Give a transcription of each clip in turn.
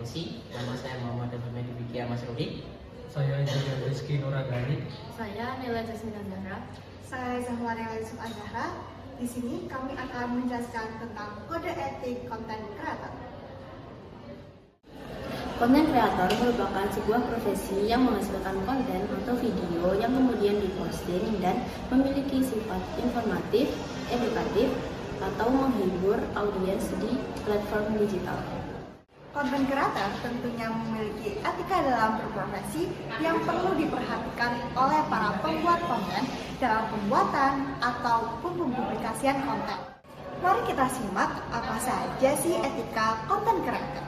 profesi. Nama saya Muhammad Abdul Bikia Mas Rudi. Saya Insinyur Rizky Nuragani. Saya Nela Jasmine Zahra. Saya Zahra Yusuf Azhara. Di sini kami akan menjelaskan tentang kode etik konten kreator. Konten kreator merupakan sebuah profesi yang menghasilkan konten atau video yang kemudian diposting dan memiliki sifat informatif, edukatif, atau menghibur audiens di platform digital. Konten kreator tentunya memiliki etika dalam berprofesi yang perlu diperhatikan oleh para pembuat konten dalam pembuatan ataupun pempublikasian konten. Mari kita simak apa saja sih etika konten kreator.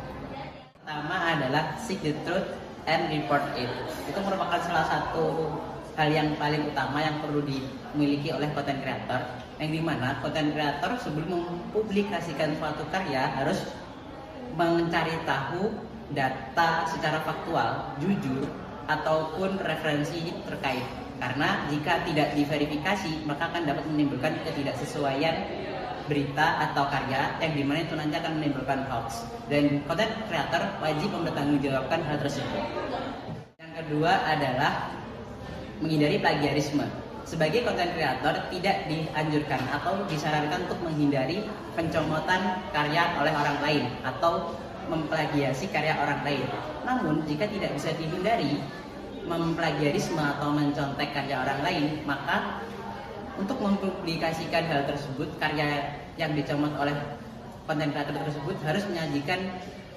Pertama adalah seek the truth and report it. Itu merupakan salah satu hal yang paling utama yang perlu dimiliki oleh konten kreator, yang dimana konten kreator sebelum mempublikasikan suatu karya harus mencari tahu data secara faktual, jujur, ataupun referensi terkait. Karena jika tidak diverifikasi, maka akan dapat menimbulkan ketidaksesuaian berita atau karya yang dimana itu nanti akan menimbulkan hoax, dan konten kreator wajib mempertanggungjawabkan hal tersebut. Yang kedua adalah menghindari plagiarisme. Sebagai konten kreator tidak dianjurkan atau disarankan untuk menghindari pencomotan karya oleh orang lain atau memplagiasi karya orang lain. Namun jika tidak bisa dihindari memplagiarisme atau mencontek karya orang lain, maka untuk mempublikasikan hal tersebut, karya yang dicomot oleh konten kreator tersebut harus menyajikan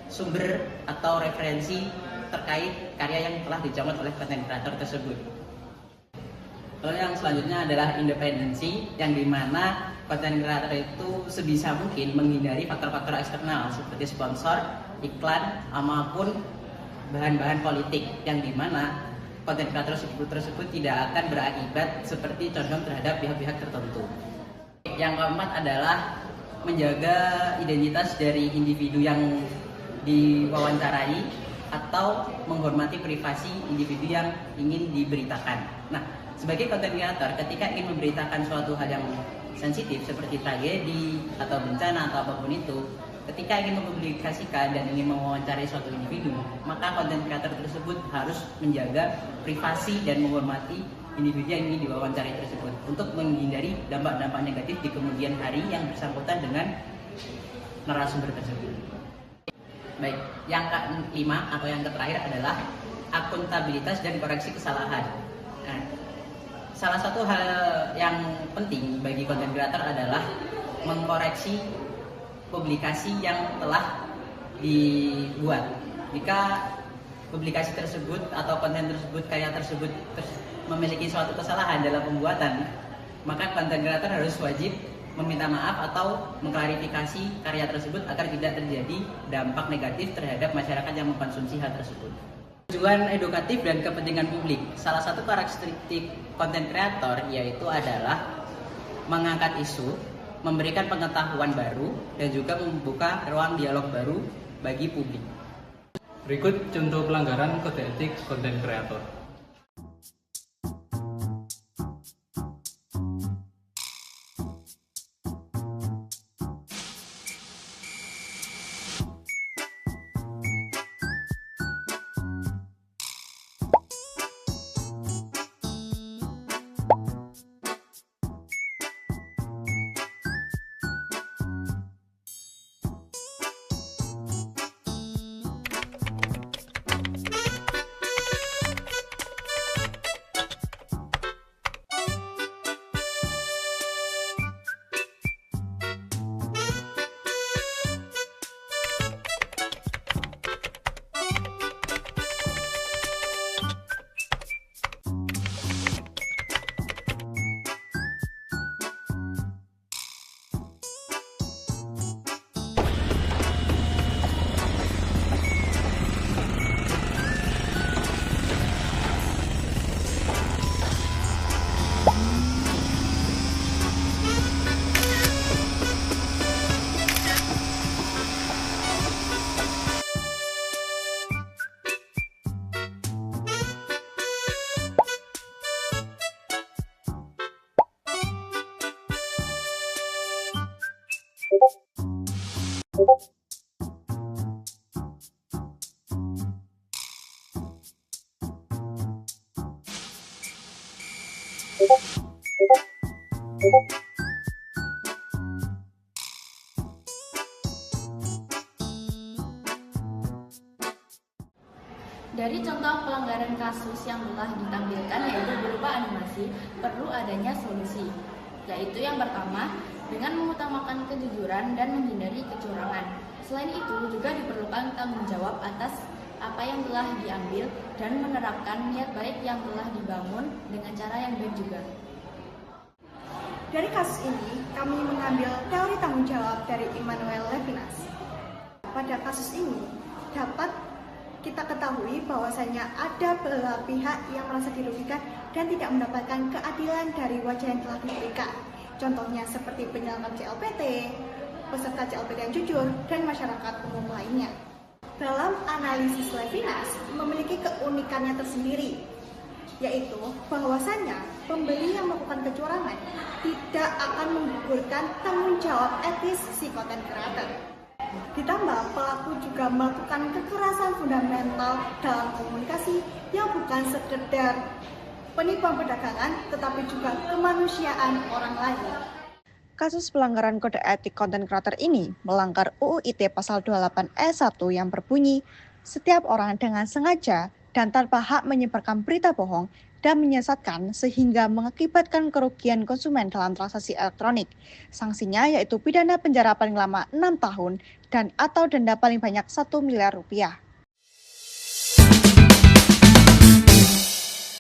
sumber atau referensi terkait karya yang telah dicomot oleh konten kreator tersebut. Lalu yang selanjutnya adalah independensi, yang dimana konten kreator itu sebisa mungkin menghindari faktor-faktor eksternal seperti sponsor, iklan, maupun bahan-bahan politik, yang dimana konten kreator tersebut tidak akan berakibat seperti condong terhadap pihak-pihak tertentu. Yang keempat adalah menjaga identitas dari individu yang diwawancarai atau menghormati privasi individu yang ingin diberitakan. Nah, sebagai konten kreator, ketika ingin memberitakan suatu hal yang sensitif seperti tragedi atau bencana atau apapun itu, ketika ingin mempublikasikan dan ingin mewawancarai suatu individu, maka konten kreator tersebut harus menjaga privasi dan menghormati individu yang ingin diwawancarai tersebut untuk menghindari dampak-dampak negatif di kemudian hari yang bersangkutan dengan narasumber tersebut. Baik, yang kelima atau yang terakhir adalah akuntabilitas dan koreksi kesalahan. Nah, salah satu hal yang penting bagi konten kreator adalah mengkoreksi publikasi yang telah dibuat. Jika publikasi tersebut atau konten tersebut, karya tersebut memiliki suatu kesalahan dalam pembuatan, maka konten kreator harus wajib meminta maaf atau mengklarifikasi karya tersebut agar tidak terjadi dampak negatif terhadap masyarakat yang mengkonsumsi hal tersebut. Tujuan edukatif dan kepentingan publik. Salah satu karakteristik konten kreator yaitu adalah mengangkat isu, memberikan pengetahuan baru, dan juga membuka ruang dialog baru bagi publik. Berikut contoh pelanggaran kode etik konten kreator. Dari contoh pelanggaran kasus yang telah ditampilkan yaitu berupa animasi, perlu adanya solusi. Yaitu yang pertama, dengan mengutamakan kejujuran dan menghindari kecurangan. Selain itu, juga diperlukan tanggung jawab atas apa yang telah diambil dan menerapkan niat baik yang telah dibangun dengan cara yang baik juga. Dari kasus ini, kami mengambil teori tanggung jawab dari Immanuel Levinas. Pada kasus ini, dapat kita ketahui bahwasanya ada beberapa pihak yang merasa dirugikan dan tidak mendapatkan keadilan dari wajah yang telah diberikan. Contohnya seperti penyelenggara CLPT, peserta CLPT yang jujur, dan masyarakat umum lainnya. Dalam analisis Levinas memiliki keunikannya tersendiri, yaitu bahwasanya pembeli yang melakukan kecurangan tidak akan menggugurkan tanggung jawab etis si content creator. Ditambah, pelaku juga melakukan kekerasan fundamental dalam komunikasi yang bukan sekedar penipuan perdagangan, tetapi juga kemanusiaan orang lain. Kasus pelanggaran kode etik konten kreator ini melanggar UU ITE pasal 28 ayat 1 yang berbunyi, setiap orang dengan sengaja dan tanpa hak menyebarkan berita bohong dan menyesatkan sehingga mengakibatkan kerugian konsumen dalam transaksi elektronik. Sanksinya yaitu pidana penjara paling lama 6 tahun dan atau denda paling banyak 1 miliar rupiah.